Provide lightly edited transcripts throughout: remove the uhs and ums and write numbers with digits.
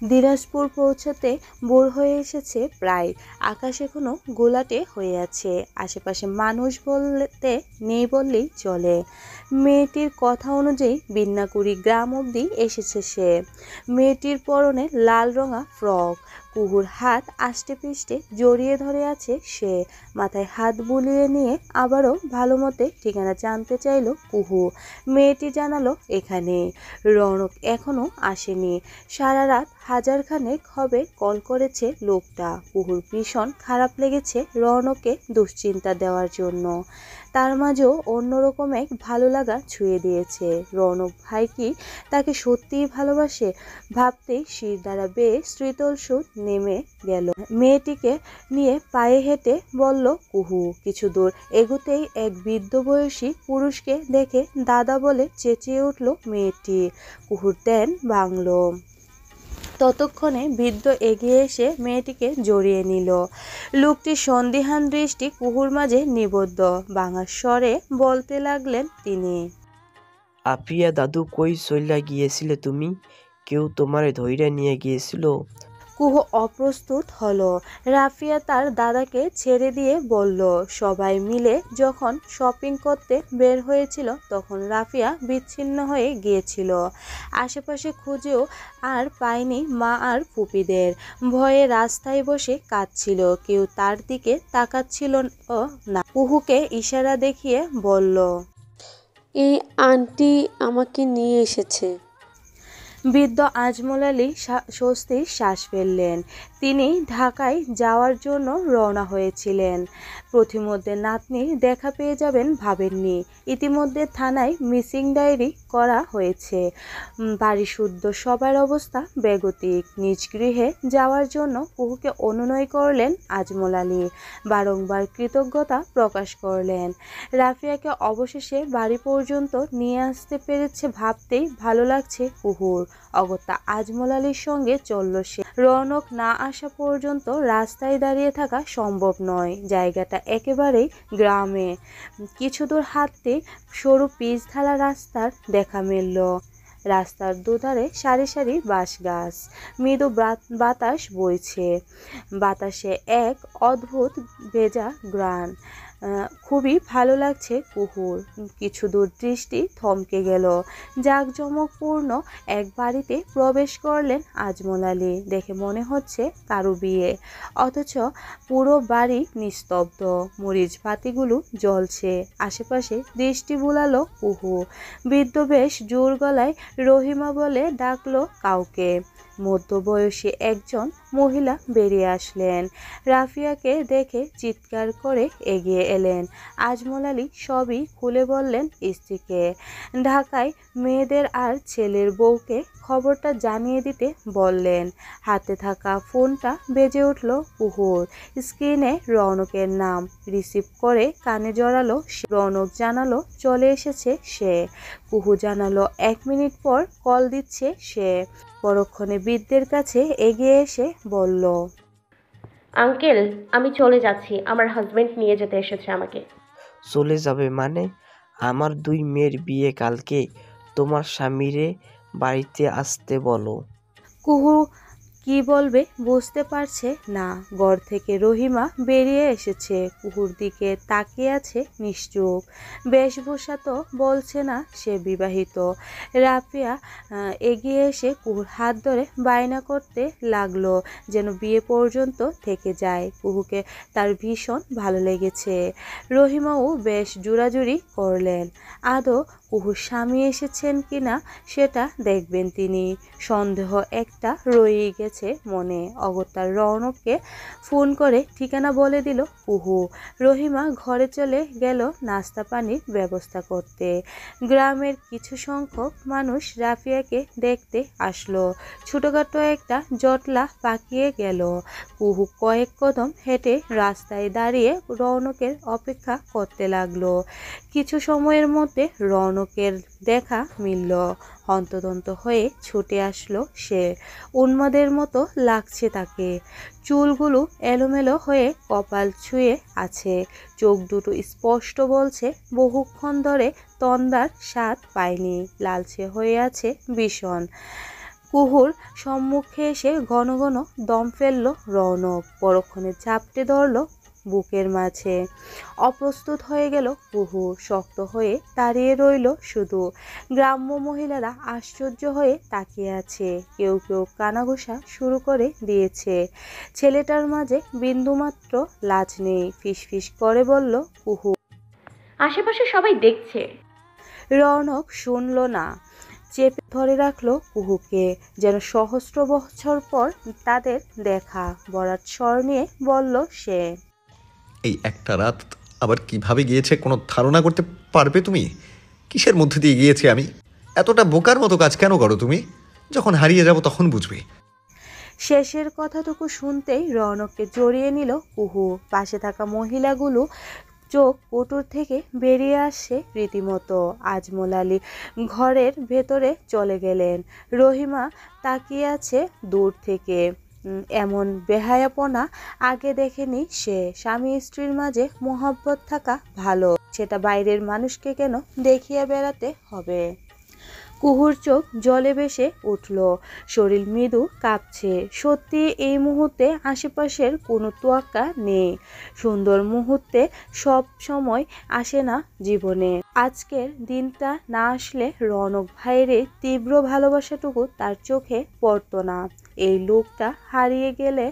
দিনাজপুর পৌঁছাতে ভোর হয়ে এসেছে প্রায়। আকাশ এখনো গোলাটে হয়ে আছে। আশেপাশে মানুষ বলতে নেই বললেই চলে। মেয়েটির কথা অনুযায়ী বিন্নাকুড়ি গ্রাম অবধি এসেছে সে। মেয়েটির পরনে লাল রঙা ফ্রক। কুহুর হাত আষ্টেপৃষ্ঠে জড়িয়ে ধরে আছে সে। মাথায় হাত বুলিয়ে নিয়ে আবারও ভালো মতে ঠিকানা জানতে চাইল কুহু। মেয়েটি জানালো এখানে। রৌনক এখনো আসেনি। সারা রাত হাজারখানেক হবে কল করেছে লোকটা। কুহুর ভীষণ খারাপ লেগেছে রৌনককে দুশ্চিন্তা দেওয়ার জন্য। তার মাঝেও অন্যরকম এক ভালো লাগা ছুঁয়ে দিয়েছে। রৌনক ভাই কি তাকে সত্যিই ভালোবাসে? ভাবতেই শির দ্বারা বেয়ে শীতল সুদ নেমে গেল। মেয়েটিকে নিয়ে পায়ে হেঁটে বলল কুহু। কিছু দূর এগোতেই এক বৃদ্ধ বয়সী পুরুষকে দেখে দাদা বলে চেঁচিয়ে উঠল মেয়েটি। কুহুর ধ্যান ভাঙল। ততক্ষণে বৃদ্ধ এগিয়ে এসে মেয়েটিকে জড়িয়ে নিল। লোকটির সন্দিহান দৃষ্টি কুহুর মাঝে নিবদ্ধ। ভাঙা স্বরে বলতে লাগলেন তিনি। আপিয়া দাদু কই চইলা গিয়েছিলে তুমি? কেউ তোমারে ধইরা নিয়ে গিয়েছিল? কুহু অপ্রস্তুত হলো। রাফিয়া তার দাদাকে ছেড়ে দিয়ে বলল, সবাই মিলে যখন শপিং করতে বের হয়েছিল তখন রাফিয়া বিচ্ছিন্ন হয়ে গিয়েছিল। আশেপাশে খুঁজেও আর পায়নি মা আর ফুপিদের। ভয়ে রাস্তায় বসে কাঁদছিল। কেউ তার দিকে তাকাচ্ছিল না। কুহুকে ইশারা দেখিয়ে বলল, এই আন্টি আমাকে নিয়ে এসেছে। বৃদ্ধ আজমল আলী স্বস্তির শ্বাস ফেললেন। তিনি ঢাকায় যাওয়ার জন্য রওনা হয়েছিলেন। পথিমধ্যে নাতনির দেখা পেয়ে যাবেন ভাবেননি। ইতিমধ্যে থানায় মিসিং ডায়েরি করা হয়েছে। বাড়িশুদ্ধ সবার অবস্থা বেগতিক। নিজ গৃহে যাওয়ার জন্য কুহুকে অনুনয় করলেন আজমল আলী। বারংবার কৃতজ্ঞতা প্রকাশ করলেন। রাফিয়াকে অবশেষে বাড়ি পর্যন্ত নিয়ে আসতে পেরেছে ভাবতেই ভালো লাগছে কুহুর। অগত্যা আজমল আলীর সঙ্গে চলল সে। রৌনক না আসা পর্যন্ত রাস্তায় দাঁড়িয়ে থাকা সম্ভব নয়। জায়গাটা একেবারেই গ্রামে। কিছু দূর হাঁটতে সরু পিচ ঢালা রাস্তার দেখা মিলল। রাস্তার দুধারে সারি সারি বাঁশ গাছ। মৃদু বাতাস বইছে। বাতাসে এক অদ্ভুত ভেজা ঘ্রাণ। খুবই ভালো লাগছে কুহুর। কিছু দূর দৃষ্টি থমকে গেল। জাঁকজমকপূর্ণ এক বাড়িতে প্রবেশ করলেন আজমল আলী। দেখে মনে হচ্ছে কারো বিয়ে, অথচ পুরো বাড়ি নিস্তব্ধ। মরিচ বাতিগুলো জ্বলছে। আশেপাশে দৃষ্টি বুলালো কুহু। বৃদ্ধ বেশ জোর গলায় রহিমা বলে ডাকলো কাউকে। মধ্যবয়সী একজন মহিলা বেরিয়ে আসলেন। রাফিয়াকে দেখে চিৎকার করে এগিয়ে এলেন। আজমল আলী সবই খুলে বললেন স্ত্রীকে। ঢাকায় মেয়েদের আর ছেলের বউকে খবরটা জানিয়ে দিতে বললেন। হাতে থাকা ফোনটা বেজে উঠল কুহুর। স্ক্রিনে রৌনকের নাম। রিসিভ করে কানে জড়ালো। রৌনক জানালো চলে এসেছে সে। কুহু জানালো 1 মিনিট পর কল দিচ্ছে সে। পরক্ষণে বৃদ্ধের কাছে এগিয়ে এসে বলল, আঙ্কেল, আমি চলে যাচ্ছি। আমার হাজবেন্ড নিয়ে যেতে এসেছে আমাকে। চলে যাবে মানে? আমার 2 মেয়ের বিয়ে কালকে। তোমার স্বামীরে বাড়িতে আসতে বলো। কুহু কি বলবে বুঝতে পারছে না। ঘর থেকে রহিমা বেরিয়ে এসেছে। কুহুর দিকে তাকিয়ে আছে নিশ্চুপ। বেশভূষা তো বলছে না সে বিবাহিত। রাফিয়া এগিয়ে এসে কুহুর হাত ধরে বায়না করতে লাগলো যেন বিয়ে পর্যন্ত থেকে যায়। কুহুকে তার ভীষণ ভালো লেগেছে। রহিমাও বেশ জোরাজুরি করলেন। আদৌ কুহুর স্বামী এসেছেন কিনা সেটা দেখবেন তিনি। সন্দেহ একটা রয়েই গেছে মনে। অগত্যা রৌনককে ফোন করে ঠিকানা বলে দিল কুহু। রহিমা ঘরে চলে গেল নাস্তা পানির ব্যবস্থা করতে। গ্রামের কিছু সংখ্যক মানুষ রাফিয়াকে দেখতে আসলো। ছোটখাটো একটা জটলা পাকিয়ে গেল। কুহু কয়েক কদম হেঁটে রাস্তায় দাঁড়িয়ে রৌনকের অপেক্ষা করতে লাগলো। কিছু সময়ের মধ্যে রৌনকের দেখা মিলল। হন্তদন্ত হয়ে ছুটে আসলো সে। উন্মাদের মতো লাগছে তাকে। চুলগুলো এলোমেলো হয়ে কপাল ছুঁয়ে আছে। চোখ দুটো স্পষ্ট বলছে বহুক্ষণ ধরে তন্দ্রার স্বাদ পায়নি। লালচে হয়ে আছে ভীষণ। কুহুর সম্মুখে এসে ঘন ঘন দম ফেলল রৌনক। পরক্ষণে ঝাপটে ধরল বুকের মাঝে। অপ্রস্তুত হয়ে গেল কুহু। শক্ত হয়ে দাঁড়িয়ে রইল শুধু। গ্রাম্য মহিলারা আশ্চর্য হয়ে তাকিয়ে আছে। কেউ কেউ কানাঘুষা শুরু করে দিয়েছে। ছেলেটার মাঝে বিন্দুমাত্র লাজ নেই। ফিসফিস করে বলল কুহু। আশেপাশে সবাই দেখছে। রৌনক শুনল না। চেপে ধরে রাখলো কুহুকে। যেন সহস্র বছর পর তাদের দেখা। বরাত স্বর নিয়ে বলল সে। এই একটা রাত আবার কিভাবে গিয়েছে কোনো ধারণা করতে পারবে তুমি? কিসের মধ্যে দিয়ে গিয়েছে আমি? এতটা বোকার মতো কাজ কেন করো তুমি? যখন হারিয়ে যাব তখন বুঝবে। শেষের কথাটুকু শুনতেই রৌনককে জড়িয়ে নিল কুহু। পাশে থাকা মহিলাগুলো চোখ কোটর থেকে বেরিয়ে আসছে রীতিমতো। আজমল আলী ঘরের ভেতরে চলে গেলেন। রহিমা তাকিয়ে আছে দূর থেকে। এমন বেহায়াপনা আগে দেখেনি সে। স্বামী স্ত্রীর মাঝে মোহাব্বত থাকা ভালো, সেটা বাইরের মানুষকে কেন দেখিয়ে বেড়াতে হবে। কুহুর চোখ জলে ভেসে উঠল। শরীর মৃদু কাঁপছে। সত্যি এই মুহূর্তে আশেপাশের কোনো তোয়াক্কা নেই। সুন্দর মুহূর্তে সব সময় আসে না জীবনে। আজকের দিনটা না আসলে রৌনক ভাইয়ের তীব্র ভালোবাসাটুকু তার চোখে পড়তো না। এই লোকটা হারিয়ে গেলে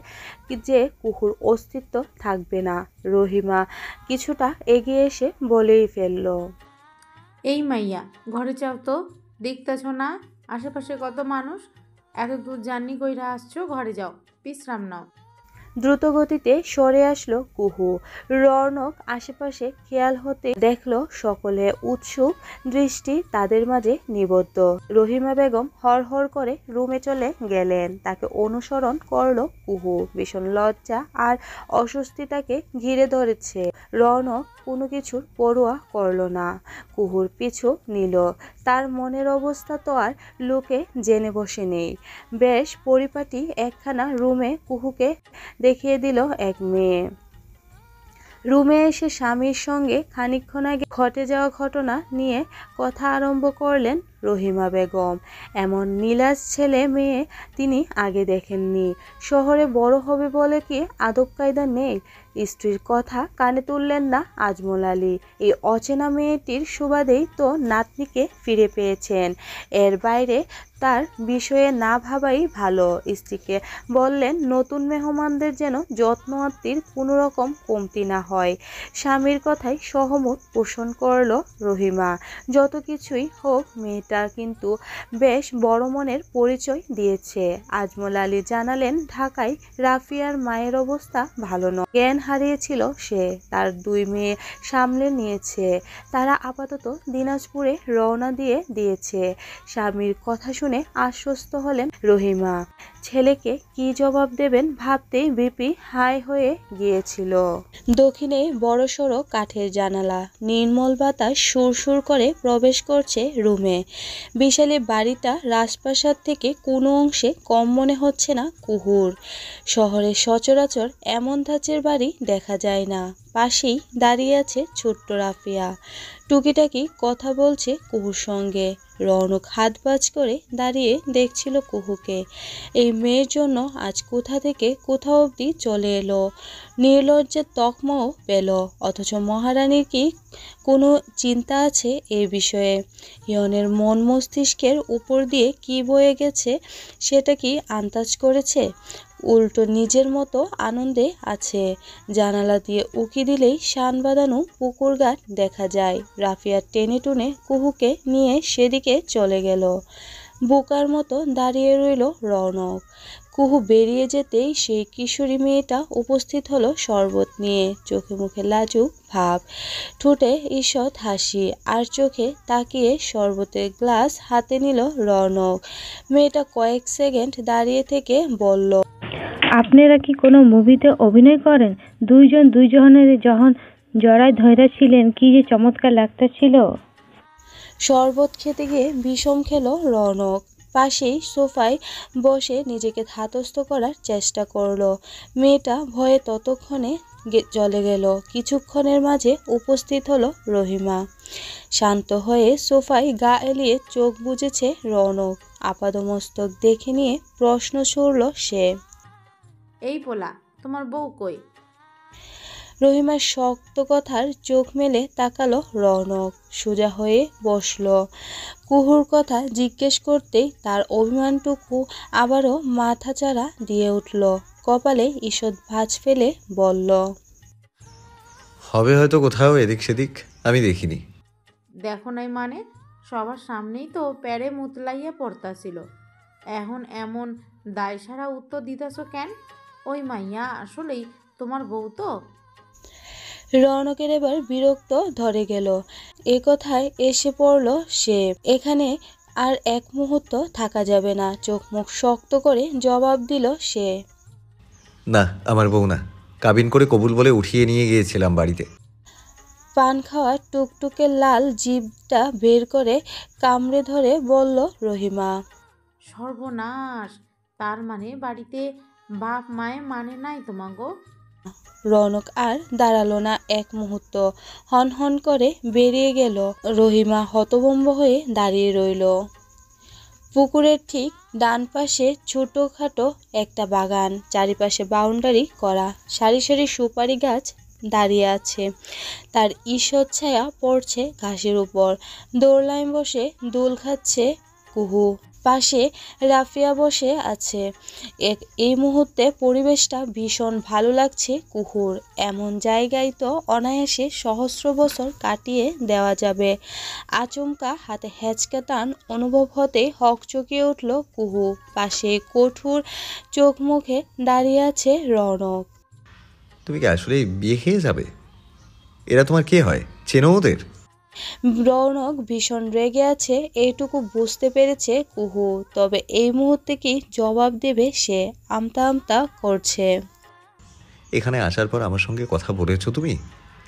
যে কুহুর অস্তিত্ব থাকবে না। রহিমা কিছুটা এগিয়ে এসে বলেই ফেলল। এই মাইয়া ঘরে যাও তো, দেখতেছ না আশেপাশে কত মানুষ? এত দূর জার্নি কইরা আসছো, ঘরে যাও, বিশ্রাম নাও। দ্রুত গতিতে সরে আসলো কুহু। রৌনক আশেপাশে খেয়াল হতে দেখলো সকলে উৎসুক দৃষ্টি তাদের মাঝে নিবদ্ধ। রহিমা বেগম হড়হড় করে রুমে চলে গেলেন। তাকে অনুসরণ করলো কুহু। ভীষণ লজ্জা আর অস্বস্তি তাকে ঘিরে ধরেছে। রৌনক কোনো কিছুর পরোয়া করলো না। কুহুর পিছু নিল। তার মনের অবস্থা তো আর লোকে জেনে বসে নেই। বেশ পরিপাটি একখানা রুমে কুহুকে দেখিয়ে দিল এক মেয়ে। রুমে এসে স্বামীর সঙ্গে খানিকক্ষণ আগে ঘটে যাওয়া ঘটনা নিয়ে কথা আরম্ভ করলেন রহিমা বেগম। এমন নীলাজ ছেলে মেয়ে তিনি আগে দেখেননি। শহরে বড় হবে বলে কি আদব কায়দা নেই? স্ত্রীর কথা কানে তুললেন না আজমল আলী। এই অচেনা মেয়েটির সুবাদেই তো নাতনিকে ফিরে পেয়েছেন। এর বাইরে তার বিষয়ে না ভাবাই ভালো। স্ত্রীকে বললেন নতুন মেহমানদের যেন যত্ন আত্মীর কোনো রকম কমতি না হয়। স্বামীর কথায় সহমত পোষণ করল রহিমা। যত কিছুই হোক মেয়েটা কিন্তু বেশ বড় মনের পরিচয় দিয়েছে। আজমল আলী জানালেন ঢাকায় রাফিয়ার মায়ের অবস্থা ভালো নয়। জ্ঞান হারিয়েছিল সে। তার দুই মেয়ে সামলে নিয়েছে। তারা আপাতত দিনাজপুরে রওনা দিয়েছে। স্বামীর কথা শুনে আশ্বস্ত হলেন রহিমা। ছেলেকে কি জবাব দেবেন ভাবতেই বিপি হাই হয়ে গিয়েছিল। দক্ষিণে বড়সড় কাঠের জানালা। নির্মল বাতাস সুরসুর করে প্রবেশ করছে রুমে। বিশালী বাড়িটা রাজপ্রাসাদ থেকে কোনো অংশে কম মনে হচ্ছে না কুহুর। শহরে সচরাচর এমন ধাঁচের বাড়ি দেখা যায় না। পাশেই দাঁড়িয়ে আছে ছোট্ট রাফিয়া। টুকিটাকি কথা বলছে কুহুর সঙ্গে। রৌনক হাত বাজ করে দাঁড়িয়ে দেখছিল কুহুকে। এই মেয়ের জন্য আজ কোথা থেকে কোথাও অবধি চলে এলো। নির্লজ্জের তকমাও পেল। অথচ মহারানীর কি কোনো চিন্তা আছে এই বিষয়ে? হিয়নের মন মস্তিষ্কের উপর দিয়ে কি বয়ে গেছে সেটা কি আন্দাজ করেছে? উল্টো নিজের মতো আনন্দে আছে। জানালা দিয়ে উকি দিলেই শান বাঁধানো পুকুর ঘাট দেখা যায়। রাফিয়া টেনে টুনে কুহুকে নিয়ে সেদিকে চলে গেল। বোকার মতো দাঁড়িয়ে রইল রৌনক। কুহু বেরিয়ে যেতেই সেই কিশোরী মেয়েটা উপস্থিত হলো শরবত নিয়ে। চোখে মুখে লাজুক ভাব, ঠোঁটে ঈষৎ হাসি, আর চোখে তাকিয়ে শরবতের গ্লাস হাতে নিল রৌনক। মেয়েটা কয়েক সেকেন্ড দাঁড়িয়ে থেকে বলল, আপনারা কি কোনো মুভিতে অভিনয় করেন? দুইজনের যখন জড়ায় ধইরা কি যে চমৎকার লাগতেছিল। শরবত খেতে গিয়ে বিষম খেলো রৌনক। পাশেই সোফায় বসে নিজেকে ধাতস্থ করার চেষ্টা করলো। মেয়েটা ভয়ে ততক্ষণে চলে গেল। কিছুক্ষণের মাঝে উপস্থিত হলো রহিমা। শান্ত হয়ে সোফায় গা এলিয়ে চোখ বুজেছে রৌনক। আপাদমস্তক দেখে নিয়ে প্রশ্ন ছুড়ল সে। এই পোলা, তোমার বউ কই? রহিমার শক্ত কথার চোখ মেলে তাকালো রৌনক। সোজা হয়ে বসলো। কুহুর কথা জিজ্ঞেস করতেই তার অভিমানটুকু আবারও মাথাচাড়া দিয়ে উঠল। কপালে ঈষৎ ভাঁজ ফেলে বলল, হবে হয়তো কোথাও এদিক সেদিক, আমি দেখিনি। দেখো নাই মানে? সবার সামনেই তো প্যারে মুতলাইয়া পড়তাছিল। এখন এমন দায়সারা উত্তর দিতেছ কেন? ওই মাইয়া আসলেই তোমার বউ তো? রৌনকের এবার বিরক্ত ধরে গেল। এ কথায় এসে পড়ল সে। এখানে আর এক মুহূর্ত থাকা যাবে না। চোখ মুখ শক্ত করে জবাব দিল সে। না, আমার বউ না। কাবিন করে কবুল বলে উঠিয়ে নিয়ে গিয়েছিলাম বাড়িতে। পান খাওয়া টুকটুকে লাল জিভটা বের করে কামড়ে ধরে বলল রহিমা। সর্বনাশ! তার মানে বাড়িতে বাপ মায়ে মানে নাই তোমাগো? রৌনক আর দাঁড়ালো না এক মুহূর্ত। হন হন করে বেরিয়ে গেল। রহিমা হতভম্ব হয়ে দাঁড়িয়ে রইল। পুকুরের ঠিক ডান পাশে ছোটখাটো একটা বাগান, চারিপাশে বাউন্ডারি করা। সারি সারি সুপারি গাছ দাঁড়িয়ে আছে। তার ঈষৎ ছায়া পড়ছে ঘাসের উপর। দোরলায় বসে দোল খাচ্ছে কুহু। পাশে রাফিয়া বসে আছে। এই মুহূর্তে পরিবেশটা ভীষণ ভালো লাগছে কুহুর। এমন জায়গায় তো অনায়াসে সহস্র বছর কাটিয়ে দেওয়া যাবে। আচমকা হাতে হ্যাঁচকা টান অনুভব হতে হকচকিয়ে উঠল কুহু। পাশে কঠোর চোখ মুখে দাঁড়িয়ে আছে রৌনক। তুমি কি আসলে বিয়ে খেয়ে যাবে? এরা তোমার কে হয়? চেনো ওদের? রৌনক ভীষণ রেগে আছে এইটুকু বুঝতে পেরেছে কুহু। তবে এই মুহূর্তে কি জবাব দেবে সে আমতা আমতা করছে। এখানে আসার পর আমার সঙ্গে কথা বলেছো তুমি?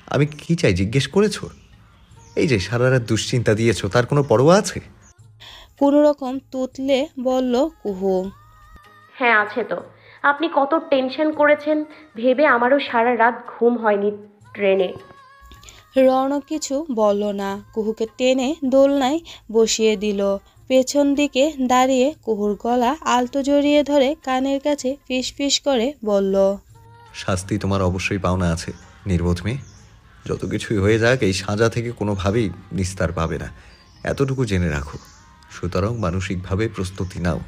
আমি কি চাই জিজ্ঞেস করেছো? এই যে সারা রাত দুশ্চিন্তা দিয়েছো, তার কোনো পরোয়া আছে? কোনো রকম তুতলে বলল কুহু। হ্যাঁ আছে তো। আপনি কত টেনশন করেছেন ভেবে আমারও সারা রাত ঘুম হয়নি ট্রেনে। রৌনক কিছু বলল না। কুহুকে টেনে দোলনায় বসিয়ে দিল। পেছন দিকে দাঁড়িয়ে কুহুর গলা আলতো জড়িয়ে ধরে কানের কাছে ফিস ফিস করে বলল, শাস্তি তোমার অবশ্যই পাওনা আছে, নির্বোধ মেয়ে। যত কিছুই হয়ে যাক, এই সাজা থেকে কোনোভাবেই নিস্তার পাবে না, এতটুকু জেনে রাখো। সুতরাং মানসিকভাবে প্রস্তুতি নাও।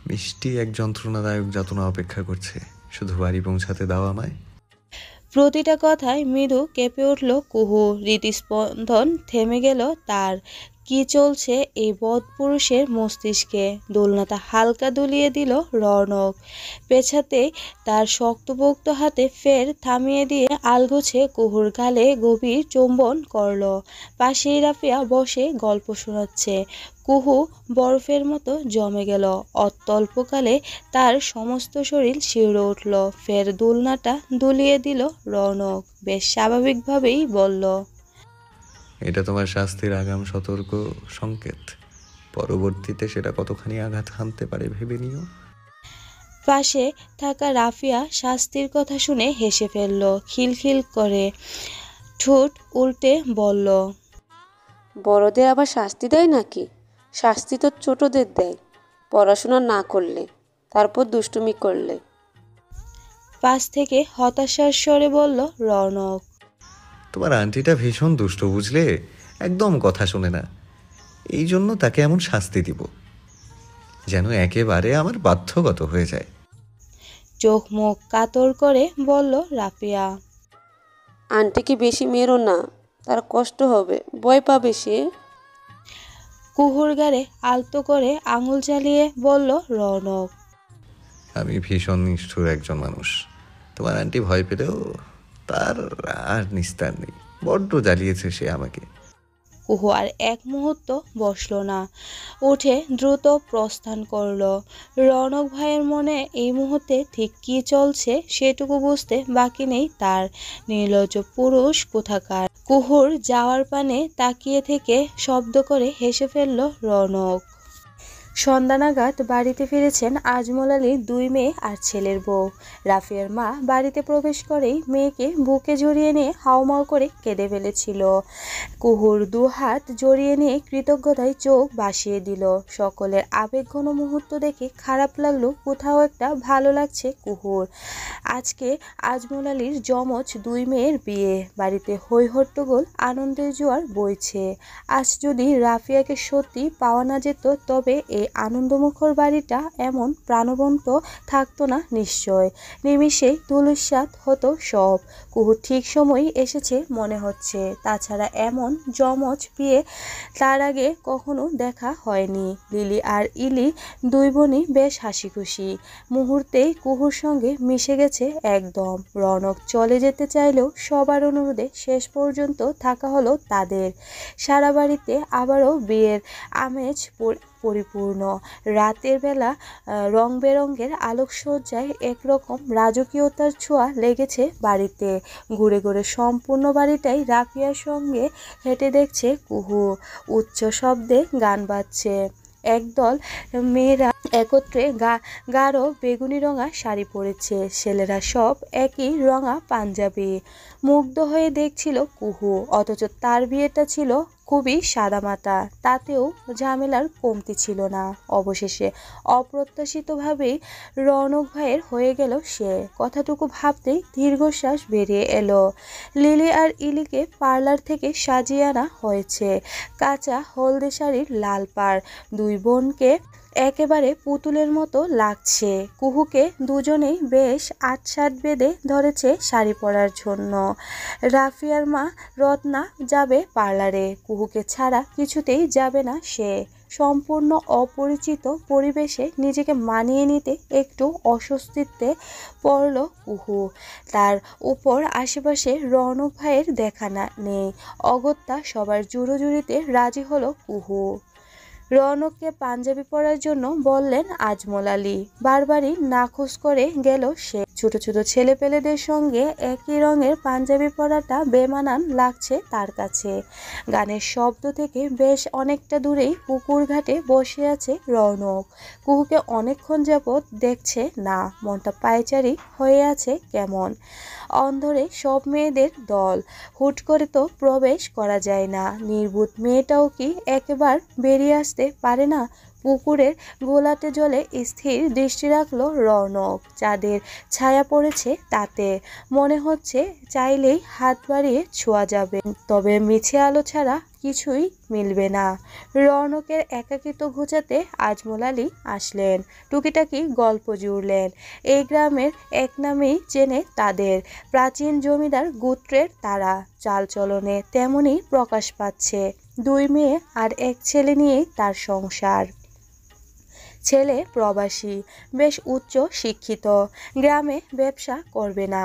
মিষ্টি এক যন্ত্রণাদায়ক যাতনা অপেক্ষা করছে, শুধু বাড়ি পৌঁছাতে দাও আমায়। প্রতিটা কথায় মৃদু কেঁপে উঠল কুহু। হৃদস্পন্দন থেমে গেল তার। কি চলছে এই বদপুরুষের মস্তিষ্কে? দোলনাটা হালকা দুলিয়ে দিল রৌনক। পেছাতে তার শক্তপোক্ত হাতে ফের থামিয়ে দিয়ে আলগোছে কুহুর গালে গভীর চুম্বন করল। পাশেই রাফিয়া বসে গল্প শোনাচ্ছে। কুহু বরফের মতো জমে গেল। অত্যল্পকালে তার সমস্ত শরীর শিউরে উঠল। ফের দোলনাটা দুলিয়ে দিল রৌনক। বেশ স্বাভাবিকভাবেই বলল, এটা তোমার শাস্তির আগাম সতর্ক সংকেত। পরবর্তীতে সেটা কতখানি আঘাত হানতে পারে ভেবে নিও। পাশে থাকা রাফিয়া শাস্তির কথা শুনে হেসে ফেলল খিলখিল করে। ঠোঁট উল্টে বলল, বড়দের আবার শাস্তি দেয় নাকি? শাস্তি তো ছোটদের দেয়, পড়াশোনা না করলে, তারপর দুষ্টুমি করলে। পাশ থেকে হতাশার স্বরে বলল রৌনক। তোমার আন্টিটা ভীষণ দুষ্ট, বুঝলে? একদম কথা শোনে না। এই জন্য তাকে এমন শাস্তি দিব যেন একেবারে আমার বাধ্যগত হয়ে যায়। চোখ মুখ কাতর করে বলল রাফিয়া। আন্টিকে বেশি মেরো না, তার কষ্ট হবে, ভয় পাবে সে। কুহুর গাড়ে আলতো করে আঙুল চালিয়ে বলল রৌনক। আমি ভীষণ নিষ্ঠুর একজন মানুষ। তোমার আন্টি ভয় পেলেও তার আর নিস্তার নেই। বড্ড জ্বালিয়েছে সে আমাকে। কুহু আর এক মুহূর্ত বসলো না, উঠে দ্রুত প্রস্থান করলো। রৌনক ভাইয়ের মনে এই মুহূর্তে ঠিক কী চলছে সেটুকু বুঝতে বাকি নেই তার। নির্লজ্জ পুরুষ কোথাকার। কুহুর যাওয়ার পানে তাকিয়ে থেকে শব্দ করে হেসে ফেলল রৌনক। সন্ধ্যা নাগাদ বাড়িতে ফিরেছেন আজমল আলীর দুই মেয়ে আর ছেলের বউ। রাফিয়ার মা বাড়িতে প্রবেশ করেই মেয়েকে বুকে জড়িয়ে নিয়ে হাউমাউ করে কেঁদে ফেলেছিল। কুহুর দু হাত জড়িয়ে নিয়ে কৃতজ্ঞতায় চোখ ভাসিয়ে দিল। সকলের আবেগঘন মুহূর্ত দেখে খারাপ লাগলো, কোথাও একটা ভালো লাগছে কুহুর। আজকে আজমল আলীর যমজ দুই মেয়ের বিয়ে। বাড়িতে হৈ হট্টগোল, আনন্দের জোয়ার বইছে। আজ যদি রাফিয়াকে সত্যি পাওয়া না যেত তবে এই আনন্দমুখর বাড়িটা এমন প্রাণবন্ত থাকতো না নিশ্চয়। নিমিষেই ধূলিসাৎ হতো সব। কুহু ঠিক সময়ই এসেছে মনে হচ্ছে। তাছাড়া এমন যমজ বিয়ে তার আগে কখনো দেখা হয়নি। লিলি আর ইলি দুই বোনই বেশ হাসি খুশি। মুহূর্তেই কুহুর সঙ্গে মিশে গেছে একদম। রৌনক চলে যেতে চাইলেও সবার অনুরোধে শেষ পর্যন্ত থাকা হলো তাদের। সারা বাড়িতে আবারও বিয়ের আমেজ পরিপূর্ণ। রাতের বেলা রং বেরঙের আলোকসজ্জায় একরকম রাজকীয়তার ছোঁয়া লেগেছে বাড়িতে। ঘুরে ঘুরে সম্পূর্ণ বাড়িটাই রাফিয়ার সঙ্গে হেঁটে দেখছে কুহু। উচ্চ শব্দে গান বাজছে। একদল মেয়েরা একত্রে গাঢ় বেগুনি রঙা শাড়ি পরেছে। ছেলেরা সব একই রঙা পাঞ্জাবি। মুগ্ধ হয়ে দেখছিল কুহু। অথচ তার বিয়েটা ছিল খুবই সাদামাটা, তাতেও ঝামেলার কমতি ছিল না। অবশেষে অপ্রত্যাশিতভাবেই রৌনক ভাইয়ের হয়ে গেল সে। কথাটুকু ভাবতেই দীর্ঘশ্বাস বেরিয়ে এলো। লিলি আর ইলিকে পার্লার থেকে সাজিয়ে আনা হয়েছে। কাঁচা হলদে শাড়ির লাল পাড়। দুই বোনকে একেবারে পুতুলের মতো লাগছে। কুহুকে দুজনেই বেশ আটসাট বেঁধে ধরেছে শাড়ি পরার জন্য। রাফিয়ার মা রত্না যাবে পার্লারে। কুহুকে ছাড়া কিছুতেই যাবে না সে। সম্পূর্ণ অপরিচিত পরিবেশে নিজেকে মানিয়ে নিতে একটু অস্বস্তিতে পড়ল কুহু। তার উপর আশেপাশে রৌনক ভাইয়ের দেখা নেই। অগত্যা সবার জুড়োজুড়িতে রাজি হলো কুহু। রৌনককে পাঞ্জাবি পরার জন্য বললেন আজমল আলী। বারবারই নাখোশ করে গেল সে। ছোট ছোট ছেলেপেলেদের সঙ্গে একই রঙের পাঞ্জাবি পরাটা বেমানান লাগছে তার কাছে। গানের শব্দ থেকে বেশ অনেকটা দূরেই পুকুর ঘাটে বসে আছে রৌনক। কুহুকে অনেকক্ষণ যাবৎ দেখছে না। মনটা পায়চারি হয়ে আছে কেমন। অন্ধরে সব মেয়েদের দল। হুট করে তো প্রবেশ করা যায় না। নির্বোধ মেয়েটাও কি একেবার বেরিয়ে আসতে পারে না? পুকুরের ঘোলাটে জলে স্থির দৃষ্টি রাখলো রৌনক। চাঁদের ছায়া পড়েছে তাতে। মনে হচ্ছে চাইলেই হাত বাড়িয়ে ছোঁয়া যাবে, তবে মিছে আলো ছাড়া কিছুই মিলবে না। রৌনকের একাকিত্ব ঘুচাতে আজমল আলী আসলেন। টুকিটাকি গল্প জুড়লেন। এই গ্রামের এক নামেই চেনে তাদের। প্রাচীন জমিদার গোত্রের তারা। চালচলনে তেমনই প্রকাশ পাচ্ছে। দুই মেয়ে আর এক ছেলে নিয়েই তার সংসার। ছেলে প্রবাসী, বেশ উচ্চ শিক্ষিত। গ্রামে ব্যবসা করবে না।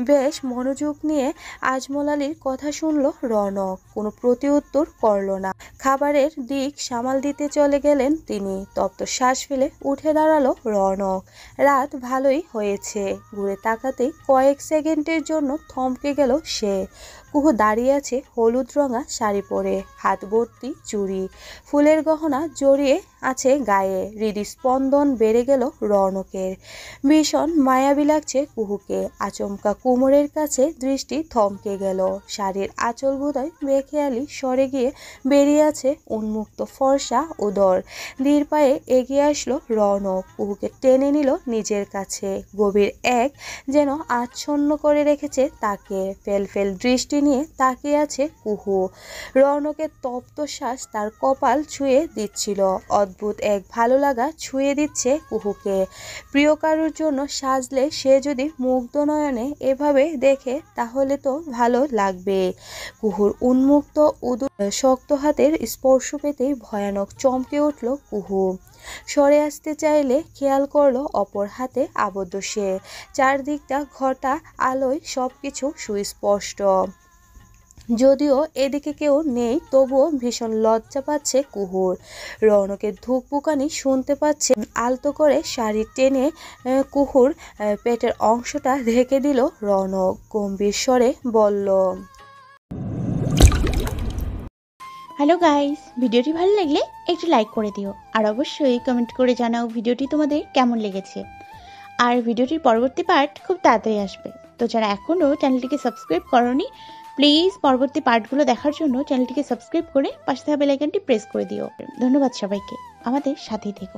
বেশ মনোযোগ নিয়ে আজমল আলীর কথা শুনল রৌনক। কোনো প্রতিউত্তর করল না। খাবারের দিক সামাল দিতে চলে গেলেন তিনি। তপ্ত শ্বাস ফেলে উঠে দাঁড়ালো রৌনক। রাত ভালোই হয়েছে। ঘুরে তাকাতেই কয়েক সেকেন্ডের জন্য থমকে গেল সে। কুহু দাঁড়িয়ে আছে হলুদ রঙা শাড়ি পরে, হাত ভর্তি চুড়ি, ফুলের গহনা জড়িয়ে আছে গায়ে। হৃদস্পন্দন বেড়ে গেল রৌনকের। ভীষণ মায়াবী লাগছে কুহুকে। আচমকা কোমরের কাছে দৃষ্টি থমকে গেল। শাড়ির আঁচল বোধহয় বেখেয়ালি সরে গিয়ে বেরিয়ে আছে উন্মুক্ত ফর্সা উদর। ধীর পায়ে এগিয়ে আসলো রৌনক। কুহুকে টেনে নিল নিজের কাছে। গভীর এক যেন আচ্ছন্ন করে রেখেছে তাকে। ফেল দৃষ্টি নিয়ে তাকিয়ে আছে কুহু। রৌনকের তপ্ত শ্বাস তার কপাল ছুঁয়ে দিচ্ছিল। অদ্ভুত এক ভালো লাগা ছুঁয়ে দিচ্ছে কুহুকে। প্রিয় কারোর জন্য সাজলে সে যদি মুগ্ধ নয়নে এভাবে দেখে তাহলে তো ভালো লাগবে। কুহুর উন্মুক্ত শক্ত হাতের স্পর্শ পেতেই ভয়ানক চমকে উঠল কুহু। সরে আসতে চাইলে খেয়াল করলো অপর হাতে আবদ্ধ সে। চারদিকটা ঘটা আলোয় সবকিছু সুস্পষ্ট। যদিও এদিকে কেউ নেই, তবুও ভীষণ লজ্জা পাচ্ছে কুহুর। রৌনকের ধুকপুকানি শুনতে পাচ্ছে। আলতো করে শাড়ি টেনে কুহুর পেটের অংশটা ঢেকে দিল রৌনক। গম্ভীর স্বরে বলল, হ্যালো গাইস, ভিডিওটি ভালো লাগলে একটু লাইক করে দিও আর অবশ্যই কমেন্ট করে জানাও ভিডিওটি তোমাদের কেমন লেগেছে। আর ভিডিওটির পরবর্তী পার্ট খুব তাড়াতাড়ি আসবে, তো যারা এখনও চ্যানেলটিকে সাবস্ক্রাইব করোনি প্লিজ পরবর্তী পার্টগুলো দেখার জন্য চ্যানেলটিকে সাবস্ক্রাইব করে পাশে থাকা বেল আইকনটি প্রেস করে দিও। ধন্যবাদ সবাইকে, আমাদের সাথেই থেকো।